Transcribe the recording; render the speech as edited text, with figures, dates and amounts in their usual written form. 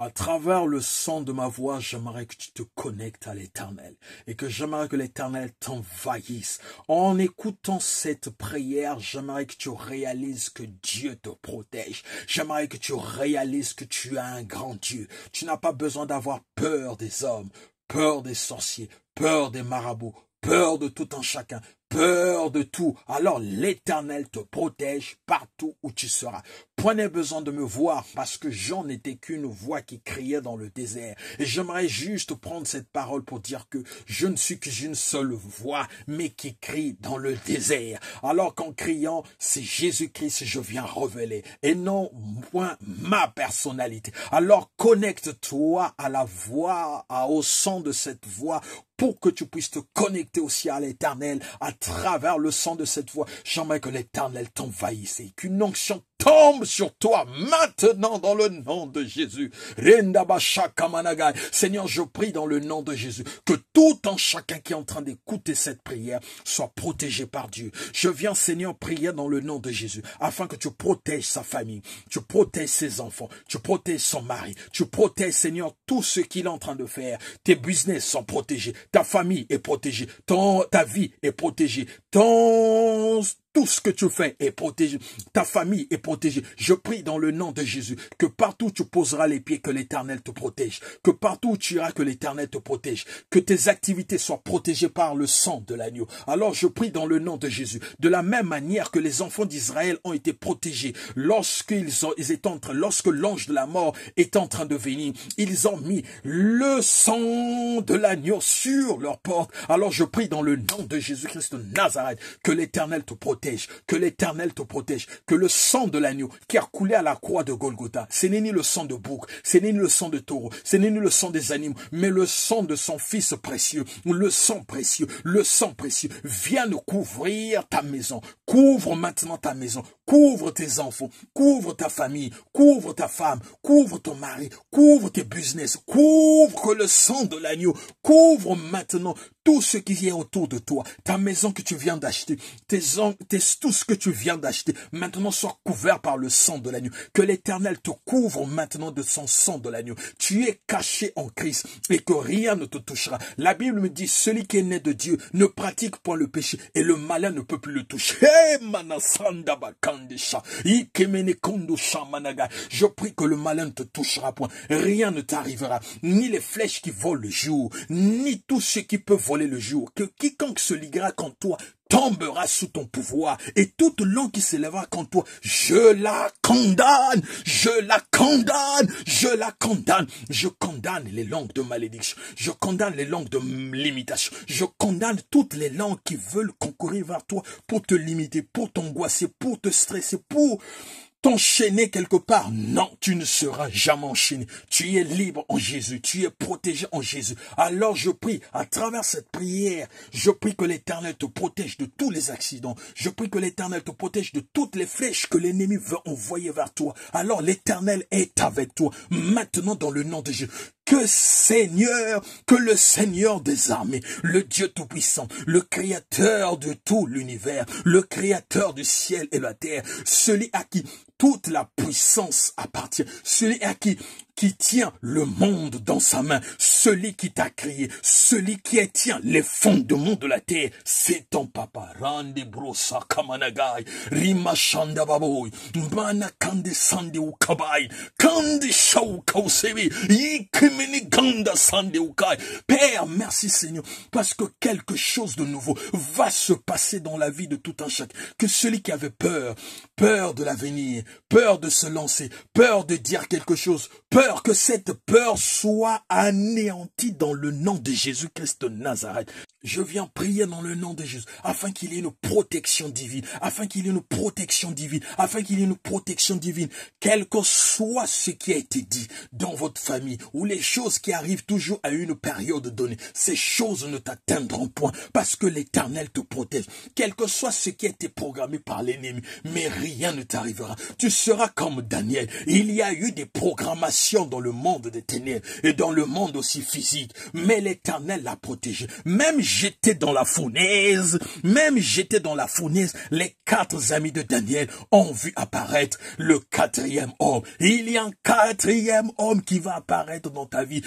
À travers le son de ma voix, j'aimerais que tu te connectes à l'Éternel et que j'aimerais que l'Éternel t'envahisse. En écoutant cette prière, j'aimerais que tu réalises que Dieu te protège. J'aimerais que tu réalises que tu as un grand Dieu. Tu n'as pas besoin d'avoir peur des hommes, peur des sorciers, peur des marabouts, peur de tout un chacun, peur de tout. Alors l'Éternel te protège partout où tu seras. Prenez besoin de me voir parce que Jean n'était qu'une voix qui criait dans le désert. Et j'aimerais juste prendre cette parole pour dire que je ne suis qu'une seule voix, mais qui crie dans le désert. Alors qu'en criant, c'est Jésus-Christ que je viens révéler et non point ma personnalité. Alors connecte-toi à la voix, au son de cette voix pour que tu puisses te connecter aussi à l'Éternel à travers le son de cette voix. J'aimerais que l'Éternel t'envahisse et qu'une onction tombe sur toi maintenant dans le nom de Jésus. Seigneur, je prie dans le nom de Jésus que tout un chacun qui est en train d'écouter cette prière soit protégé par Dieu. Je viens, Seigneur, prier dans le nom de Jésus afin que tu protèges sa famille, tu protèges ses enfants, tu protèges son mari, tu protèges, Seigneur, tout ce qu'il est en train de faire. Tes business sont protégés, ta famille est protégée, ta vie est protégée, tout ce que tu fais est protégé. Ta famille est protégée. Je prie dans le nom de Jésus que partout où tu poseras les pieds, que l'Éternel te protège. Que partout où tu iras, que l'Éternel te protège. Que tes activités soient protégées par le sang de l'agneau. Alors je prie dans le nom de Jésus. De la même manière que les enfants d'Israël ont été protégés lorsque l'ange de la mort est en train de venir. Ils ont mis le sang de l'agneau sur leur porte. Alors je prie dans le nom de Jésus-Christ de Nazareth que l'Éternel te protège. Que l'Éternel te protège, que le sang de l'agneau qui a coulé à la croix de Golgotha, ce n'est ni le sang de bouc, ce n'est ni le sang de taureau, ce n'est ni le sang des animaux, mais le sang de son fils précieux, le sang précieux, viens nous couvrir ta maison, couvre maintenant ta maison, couvre tes enfants, couvre ta famille, couvre ta femme, couvre ton mari, couvre tes business, couvre le sang de l'agneau, couvre maintenant tout ce qui est autour de toi, ta maison que tu viens d'acheter, tout ce que tu viens d'acheter, maintenant soit couvert par le sang de l'agneau. Que l'Éternel te couvre maintenant de son sang de l'agneau. Tu es caché en Christ et que rien ne te touchera. La Bible me dit, celui qui est né de Dieu ne pratique point le péché et le malin ne peut plus le toucher. Je prie que le malin ne te touchera point. Rien ne t'arrivera. Ni les flèches qui volent le jour, ni tout ce qui peut voler le jour. Que quiconque se liguera contre toi tombera sous ton pouvoir et toute langue qui s'élèvera contre toi, je la condamne, je la condamne, je la condamne. Je condamne les langues de malédiction, je condamne les langues de limitation, je condamne toutes les langues qui veulent concourir vers toi pour te limiter, pour t'angoisser, pour te stresser, pour t'enchaîner quelque part. Non, tu ne seras jamais enchaîné. Tu es libre en Jésus. Tu es protégé en Jésus. Alors je prie, à travers cette prière, je prie que l'Éternel te protège de tous les accidents. Je prie que l'Éternel te protège de toutes les flèches que l'ennemi veut envoyer vers toi. Alors l'Éternel est avec toi. Maintenant dans le nom de Jésus. Que le Seigneur des armées, le Dieu Tout-Puissant, le Créateur de tout l'univers, le Créateur du ciel et de la terre, celui à qui toute la puissance appartient, celui à qui tient le monde dans sa main, celui qui t'a créé, celui qui tient les fondements de la terre, c'est ton papa. Rande brosa kamanagai, rima shanda baboy, bana kande sande ukabai, kande shau kausebi, yikimini ganda sande ukai. Père, merci Seigneur, parce que quelque chose de nouveau va se passer dans la vie de tout un chacun. Que celui qui avait peur de l'avenir, peur de se lancer, peur de dire quelque chose, peur que cette peur soit anéantie dans le nom de Jésus-Christ de Nazareth. Je viens prier dans le nom de Jésus, afin qu'il y ait une protection divine, afin qu'il y ait une protection divine, afin qu'il y ait une protection divine, quel que soit ce qui a été dit dans votre famille, ou les choses qui arrivent toujours à une période donnée, ces choses ne t'atteindront point, parce que l'Éternel te protège, quel que soit ce qui a été programmé par l'ennemi, mais rien ne t'arrivera. Tu seras comme Daniel. Il y a eu des programmations dans le monde des ténèbres et dans le monde aussi physique, mais l'Éternel l'a protégé. Même jeté dans la fournaise, les 4 amis de Daniel ont vu apparaître le 4e homme. Il y a un 4e homme qui va apparaître dans ta vie.